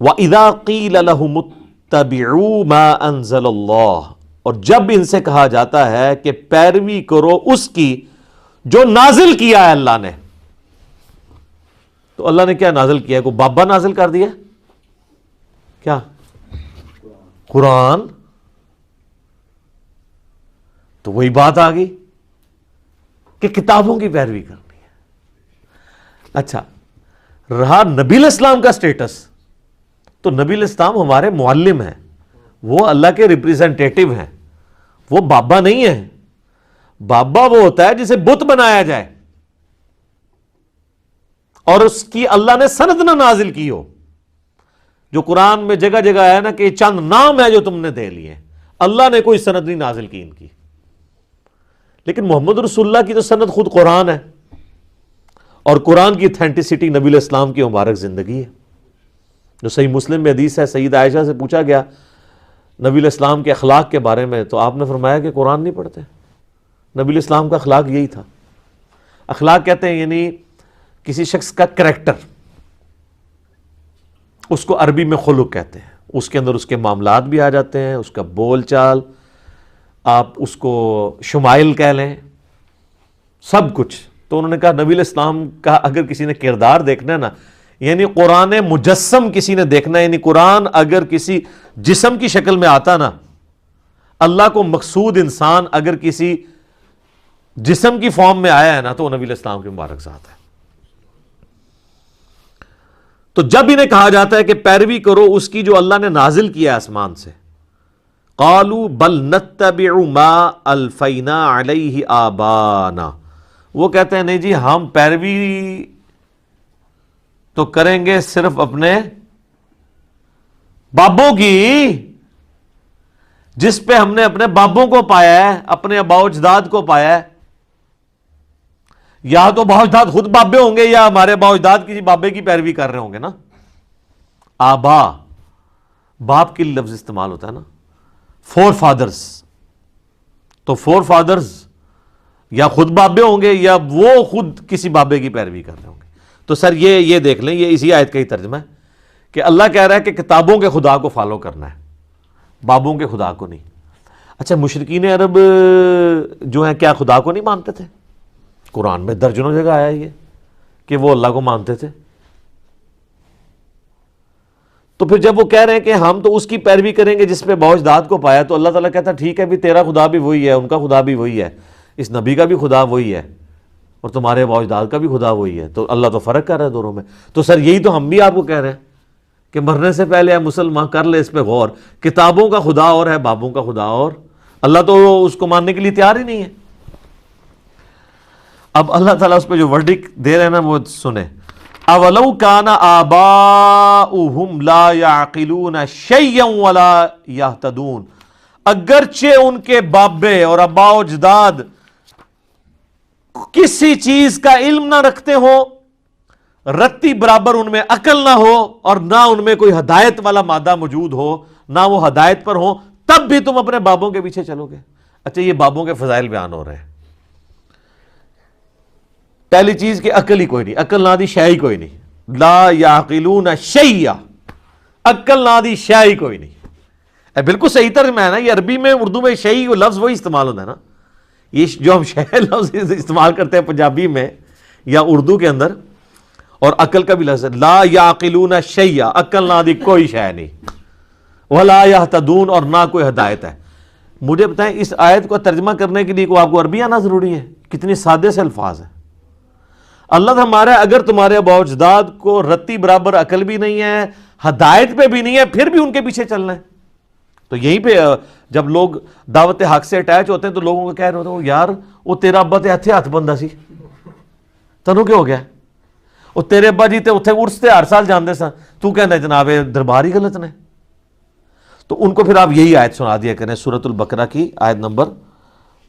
وَإِذَا قِيلَ لَهُمُ اتَّبِعُوا مَا أَنزَلَ اللَّهُ، اور جب ان سے کہا جاتا ہے کہ پیروی کرو اس کی جو نازل کیا ہے اللہ نے. تو اللہ نے کیا نازل کیا ہے؟ کوئی بابا نازل کر دیا کیا؟ قرآن. تو وہی بات آ گئی کہ کتابوں کی پیروی کرنی ہے. اچھا رہا نبی علیہ السلام کا سٹیٹس، تو نبی علیہ السلام ہمارے معلم ہیں، وہ اللہ کے ریپریزنٹیٹو ہیں، وہ بابا نہیں ہیں. بابا وہ ہوتا ہے جسے بت بنایا جائے اور اس کی اللہ نے سند نہ نازل کی ہو. جو قرآن میں جگہ جگہ ہے نا کہ یہ چند نام ہے جو تم نے دے لیے، اللہ نے کوئی سند نہیں نازل کی ان کی. لیکن محمد رسول اللہ کی تو سند خود قرآن ہے، اور قرآن کی اتھینٹسٹی نبی علیہ السلام کی مبارک زندگی ہے. جو صحیح مسلم میں حدیث ہے، سید عائشہ سے پوچھا گیا نبی علیہ السلام کے اخلاق کے بارے میں، تو آپ نے فرمایا کہ قرآن نہیں پڑھتے. نبی علیہ السلام کا اخلاق یہی تھا. اخلاق کہتے ہیں یعنی کسی شخص کا کریکٹر، اس کو عربی میں خلق کہتے ہیں. اس کے اندر اس کے معاملات بھی آ جاتے ہیں، اس کا بول چال، آپ اس کو شمائل کہہ لیں، سب کچھ. تو انہوں نے کہا نبی علیہ السلام کا اگر کسی نے کردار دیکھنا ہے نا، یعنی قرآن مجسم کسی نے دیکھنا ہے، یعنی قرآن اگر کسی جسم کی شکل میں آتا نا، اللہ کو مقصود انسان اگر کسی جسم کی فارم میں آیا ہے نا، تو وہ نبی علیہ السلام کی مبارک ذات ہے. تو جب انہیں کہا جاتا ہے کہ پیروی کرو اس کی جو اللہ نے نازل کیا آسمان سے، قالوا بل نتبع ما الفینا علیہ آبانا، وہ کہتے ہیں نہیں جی ہم پیروی تو کریں گے صرف اپنے بابوں کی، جس پہ ہم نے اپنے بابوں کو پایا ہے، اپنے آباء و اجداد کو پایا ہے. یا تو آباء و اجداد خود بابے ہوں گے، یا ہمارے آباء و اجداد کسی بابے کی پیروی کر رہے ہوں گے نا. آبا باپ کے لیے لفظ استعمال ہوتا ہے نا، فور فادرز. تو فور فادرز یا خود بابے ہوں گے یا وہ خود کسی بابے کی پیروی کر رہے ہوں گے. تو سر یہ دیکھ لیں، یہ اسی آیت کا ہی ترجمہ ہے کہ اللہ کہہ رہا ہے کہ کتابوں کے خدا کو فالو کرنا ہے، بابوں کے خدا کو نہیں. اچھا مشرکین عرب جو ہیں کیا خدا کو نہیں مانتے تھے؟ قرآن میں درجنوں جگہ آیا یہ کہ وہ اللہ کو مانتے تھے. تو پھر جب وہ کہہ رہے ہیں کہ ہم تو اس کی پیروی کریں گے جس پہ باء و اجداد کو پایا، تو اللہ تعالیٰ کہتا ہے ٹھیک ہے بھی تیرا خدا بھی وہی ہے، ان کا خدا بھی وہی ہے، اس نبی کا بھی خدا وہی ہے، اور تمہارے باء و اجداد کا بھی خدا وہی ہے. تو اللہ تو فرق کر رہا ہے دونوں میں. تو سر یہی تو ہم بھی آپ کو کہہ رہے ہیں کہ مرنے سے پہلے ہے مسلمان کر لے اس پہ غور، کتابوں کا خدا اور ہے بابوں کا خدا اور. اللہ تو اس کو ماننے کے لیے تیار ہی نہیں ہے. اب اللہ تعالیٰ اس پہ جو ورڈک دے رہے ہیں نا وہ سنیں. اولو کان آباؤہم لا یعقلون شیئا ولا یہتدون، اگرچہ ان کے بابے اور آباء و اجداد کسی چیز کا علم نہ رکھتے ہو، رتی برابر ان میں عقل نہ ہو، اور نہ ان میں کوئی ہدایت والا مادہ موجود ہو، نہ وہ ہدایت پر ہو، تب بھی تم اپنے بابوں کے پیچھے چلو گے. اچھا یہ بابوں کے فضائل بیان ہو رہے ہیں. پہلی چیز کہ عقل ہی کوئی نہیں، عقل نہ دی شے ہی کوئی نہیں. لا یعقلون شیئا، عقل نہ دی شے ہی کوئی نہیں. بالکل صحیح ترجمہ ہے نا یہ. عربی میں اردو میں شیئی لفظ وہی استعمال ہوتا ہے نا. یہ جو ہم شے لفظ استعمال کرتے ہیں پنجابی میں یا اردو کے اندر، اور عقل کا بھی لفظ ہے لا یعقلون شیئا، عقل نہ دی کوئی شے نہیں، ولا یہتدون، اور نہ کوئی ہدایت ہے. مجھے بتائیں اس آیت کو ترجمہ کرنے کے لیے کو آپ کو عربی آنا ضروری ہے؟ کتنے سادے سے الفاظ ہیں. اللہ ہمارا اگر تمہارے آباء و اجداد کو رتی برابر عقل بھی نہیں ہے، ہدایت پہ بھی نہیں ہے، پھر بھی ان کے پیچھے چلنا ہے. تو یہیں پہ جب لوگ دعوت حق سے اٹیچ ہوتے ہیں تو لوگوں کو کہہ رہے ہوتے ہیں یار وہ تیرا ابا تے ہتھے ہاتھ بندہ سی، تنوں کیا ہو گیا؟ وہ تیرے ابا جی تے اتنے ارس تے ہر سال جاندے سن، تو کہنا جناب دربار ہی غلط نے. تو ان کو پھر آپ یہی آیت سنا دیا کریں، سورۃ البقرہ کی آیت نمبر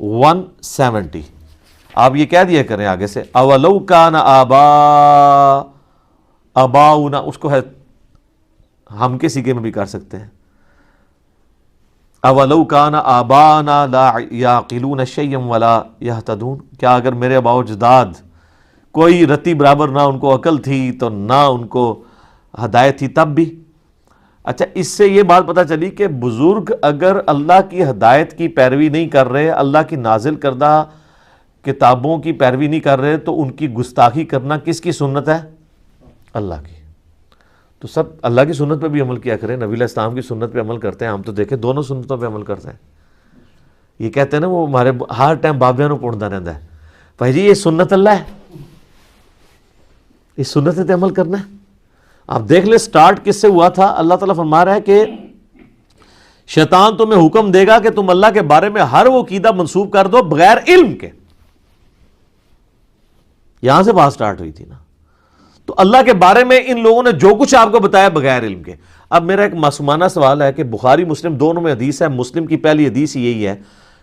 170. آپ یہ کہہ دیا کریں آگے سے اولو کان آباؤنا، اس کو ہے ہم کے سیگے میں بھی کر سکتے ہیں. اولو کان آبانا لا یعقلون شیئا ولا یہتدون، کیا اگر میرے آباء و اجداد کوئی رتی برابر نہ ان کو عقل تھی تو نہ ان کو ہدایت تھی تب بھی. اچھا، اس سے یہ بات پتہ چلی کہ بزرگ اگر اللہ کی ہدایت کی پیروی نہیں کر رہے، اللہ کی نازل کردہ کتابوں کی پیروی نہیں کر رہے، تو ان کی گستاخی کرنا کس کی سنت ہے؟ اللہ کی۔ تو سب اللہ کی سنت پہ بھی عمل کیا کریں، نبی علیہ السلام کی سنت پہ عمل کرتے ہیں، ہم تو دیکھیں دونوں سنتوں پہ عمل کرتے ہیں۔ یہ کہتے ہیں نا وہ ہمارے ہر ٹائم بابیاں نو پڑھتا رہتا ہے، بھائی جی یہ سنت اللہ ہے، اس سنت پہ عمل کرنا ہے۔ آپ دیکھ لیں سٹارٹ کس سے ہوا تھا۔ اللہ تعالیٰ فرما رہا ہے کہ شیطان تمہیں حکم دے گا کہ تم اللہ کے بارے میں ہر وہ عقیدہ منسوب کر دو بغیر علم کے۔ یہاں سے بات سٹارٹ ہوئی تھی نا۔ تو اللہ کے بارے میں ان لوگوں نے جو کچھ آپ کو بتایا بغیر علم کے۔ اب میرا ایک معصومانہ سوال ہے کہ بخاری مسلم دونوں میں حدیث ہے، مسلم کی پہلی حدیث یہی ہے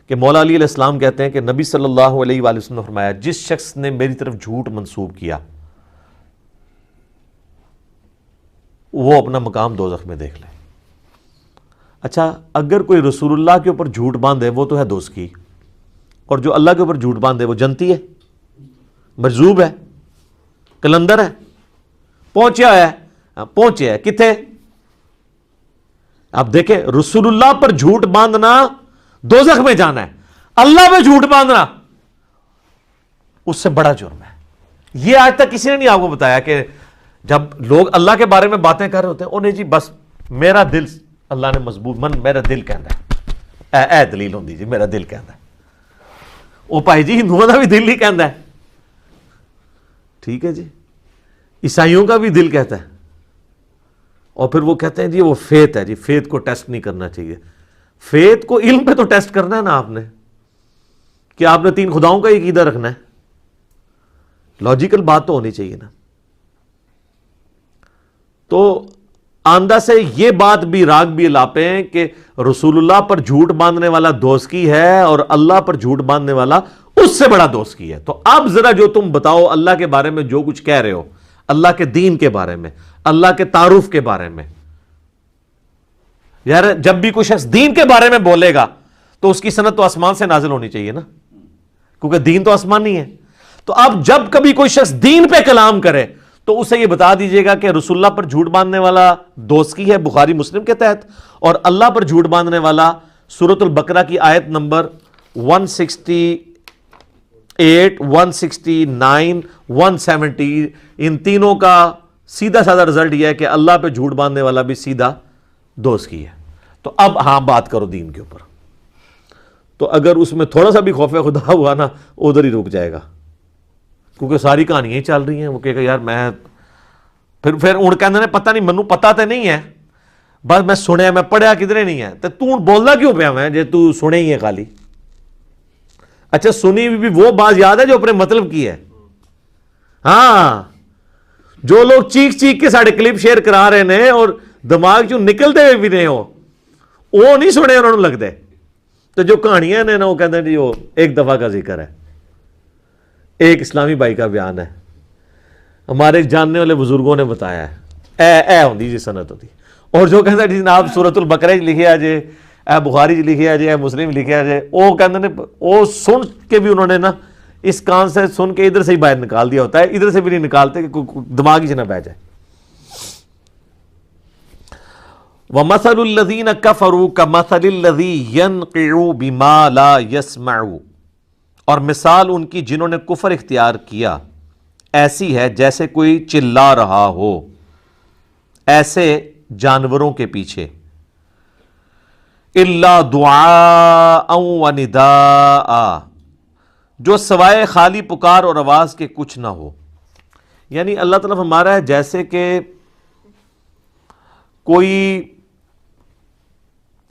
کہ مولا علی علیہ السلام کہتے ہیں کہ نبی صلی اللہ علیہ وآلہ وسلم نے فرمایا جس شخص نے میری طرف جھوٹ منسوب کیا وہ اپنا مقام دوزخ میں دیکھ لے۔ اچھا، اگر کوئی رسول اللہ کے اوپر جھوٹ باندھے وہ تو ہے دوزخی، اور جو اللہ کے اوپر جھوٹ باندھے وہ جنتی ہے، مجذوب ہے، کلندر ہے، پہنچا ہے کتنے؟ آپ دیکھیں رسول اللہ پر جھوٹ باندھنا دوزخ میں جانا ہے، اللہ پہ جھوٹ باندھنا اس سے بڑا جرم ہے۔ یہ آج تک کسی نے نہیں آپ کو بتایا کہ جب لوگ اللہ کے بارے میں باتیں کر رہے ہوتے ہیں انہیں جی بس میرا دل اللہ نے مضبوط میرا دل کہندا ہے، اے دلیل ہوندی جی میرا دل کہندا ہے۔ وہ بھائی جی ہندوؤں کا بھی دل ہی کہندا ہے، ٹھیک ہے جی، عیسائیوں کا بھی دل کہتا ہے، اور پھر وہ کہتے ہیں جی وہ فیتھ ہے، جی فیتھ کو ٹیسٹ نہیں کرنا چاہیے۔ فیتھ کو علم پہ تو ٹیسٹ کرنا ہے نا آپ نے، کہ آپ نے 3 خداؤں کا عقیدہ رکھنا ہے، لاجیکل بات تو ہونی چاہیے نا۔ تو آندہ سے یہ بات بھی راگ بھی الاپے ہیں کہ رسول اللہ پر جھوٹ باندھنے والا دوزخی ہے اور اللہ پر جھوٹ باندھنے والا اس سے بڑا دوزخی ہے۔ تو اب ذرا جو تم بتاؤ اللہ کے بارے میں جو کچھ کہہ رہے ہو، اللہ کے دین کے بارے میں، اللہ کے تعارف کے بارے میں، یار جب بھی کوئی شخص دین کے بارے میں بولے گا تو اس کی سند تو آسمان سے نازل ہونی چاہیے نا، کیونکہ دین تو آسمانی ہے۔ تو اب جب کبھی کوئی شخص دین پہ کلام کرے تو اسے یہ بتا دیجئے گا کہ رسول اللہ پر جھوٹ باندھنے والا دوزخی ہے بخاری مسلم کے تحت، اور اللہ پر جھوٹ باندھنے والا سورۃ البقرہ کی آیت نمبر 168 169 170 ان تینوں کا سیدھا سادہ رزلٹ یہ ہے کہ اللہ پہ جھوٹ باندھنے والا بھی سیدھا دوزخی ہے۔ تو اب ہاں بات کرو دین کے اوپر، تو اگر اس میں تھوڑا سا بھی خوف خدا ہوا نا ادھر ہی رک جائے گا، کیونکہ ساری کہانیاں ہی چل رہی ہیں۔ وہ کہے گا یار میں پھر اُن کہندے نے پتہ نہیں منو پتہ تے نہیں ہے، بس میں سنیا میں پڑھیا کدھرے نہیں ہے، تو بولنا کیوں پیا میں جے تو سنے ہی ہے خالی۔ اچھا سنی بھی وہ بات یاد ہے جو اپنے مطلب کی ہے؟ ہاں، جو لوگ چیخ چیخ کے ساڑھے کلپ شیئر کرا رہے ہیں اور دماغ چوں نکلتے ہوئے بھی نہیں ہو وہ نہیں سنے انہوں نے لگتے، تو جو کہانیاں نے نا وہ کہتے ہیں جی وہ ایک دفعہ کا ذکر ہے۔ ایک اسلامی بھائی کا بیان ہے، ہمارے جاننے والے بزرگوں نے بتایا ہے، اے ہوندی جی سنت ہوتی، اور جو کہتا ہے جی جناب سورۃ البقرہ لکھے آ جائے، اے بخاری لکھے آ جائے، اے مسلم لکھے آ جائے، وہ کہتے ہیں وہ سن کے بھی انہوں نے نا اس کان سے سن کے ادھر سے ہی باہر نکال دیا ہوتا ہے، ادھر سے بھی نہیں نکالتے کہ دماغ ہی نہ بہ جائے۔ وَمَثَلُ الَّذِينَ كَفَرُوا كَمَثَلِ الَّذِي يَنْقِعُ بِمَا لَا يَسْمَعُ، اور مثال ان کی جنہوں نے کفر اختیار کیا ایسی ہے جیسے کوئی چلا رہا ہو ایسے جانوروں کے پیچھے، إِلَّا دُعَاءً وَنِدَاءً، جو سوائے خالی پکار اور آواز کے کچھ نہ ہو۔ یعنی اللہ تعالیٰ فرما رہا ہے جیسے کہ کوئی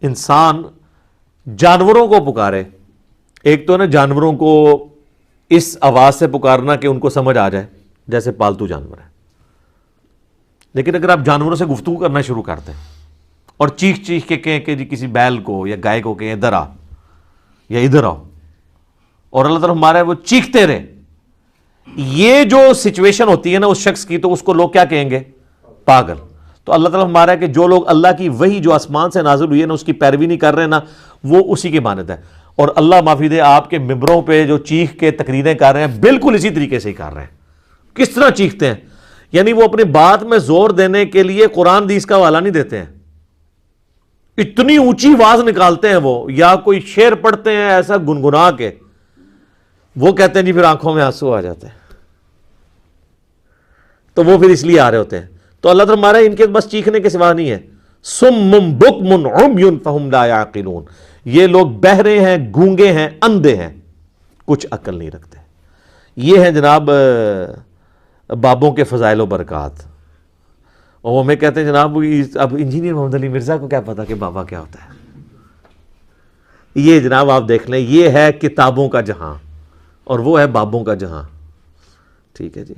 انسان جانوروں کو پکارے، ایک تو نا جانوروں کو اس آواز سے پکارنا کہ ان کو سمجھ آ جائے جیسے پالتو جانور ہے، لیکن اگر آپ جانوروں سے گفتگو کرنا شروع کرتے ہیں اور چیخ چیخ کے کہیں کہ جی کسی بیل کو یا گائے کو کہیں ادھر آ یا ادھر آؤ، اور اللہ تعالیٰ ہمارا ہے وہ چیختے رہے، یہ جو سچویشن ہوتی ہے نا اس شخص کی، تو اس کو لوگ کیا کہیں گے؟ پاگل۔ تو اللہ تعالیٰ ہمارا ہے کہ جو لوگ اللہ کی وحی جو آسمان سے نازل ہوئی ہے نا اس کی پیروی نہیں کر رہے نا وہ اسی کی مانند ہے، اور اللہ معافی دے آپ کے ممبروں پہ جو چیخ کے تقریریں کر رہے ہیں بالکل اسی طریقے سے ہی کر رہے ہیں۔ کس طرح چیختے ہیں؟ یعنی وہ اپنی بات میں زور دینے کے لیے قرآن حدیث کا حوالہ نہیں دیتے ہیں، اتنی اونچی آواز نکالتے ہیں وہ، یا کوئی شعر پڑھتے ہیں ایسا گنگنا کے، وہ کہتے ہیں جی پھر آنکھوں میں آنسو آ جاتے ہیں، تو وہ پھر اس لیے آ رہے ہوتے ہیں۔ تو اللہ تعالیٰ ہمارا ان کے بس چیخنے کے سوا نہیں ہے، صم بکم عمی فہم لا یعقلون، یہ لوگ بہرے ہیں، گونگے ہیں، اندھے ہیں، کچھ عقل نہیں رکھتے۔ یہ ہیں جناب بابوں کے فضائل و برکات۔ اور وہ ہمیں کہتے ہیں جناب اب انجینئر محمد علی مرزا کو کیا پتا کہ بابا کیا ہوتا ہے۔ یہ جناب آپ دیکھ لیں، یہ ہے کتابوں کا جہاں اور وہ ہے بابوں کا جہاں، ٹھیک ہے جی۔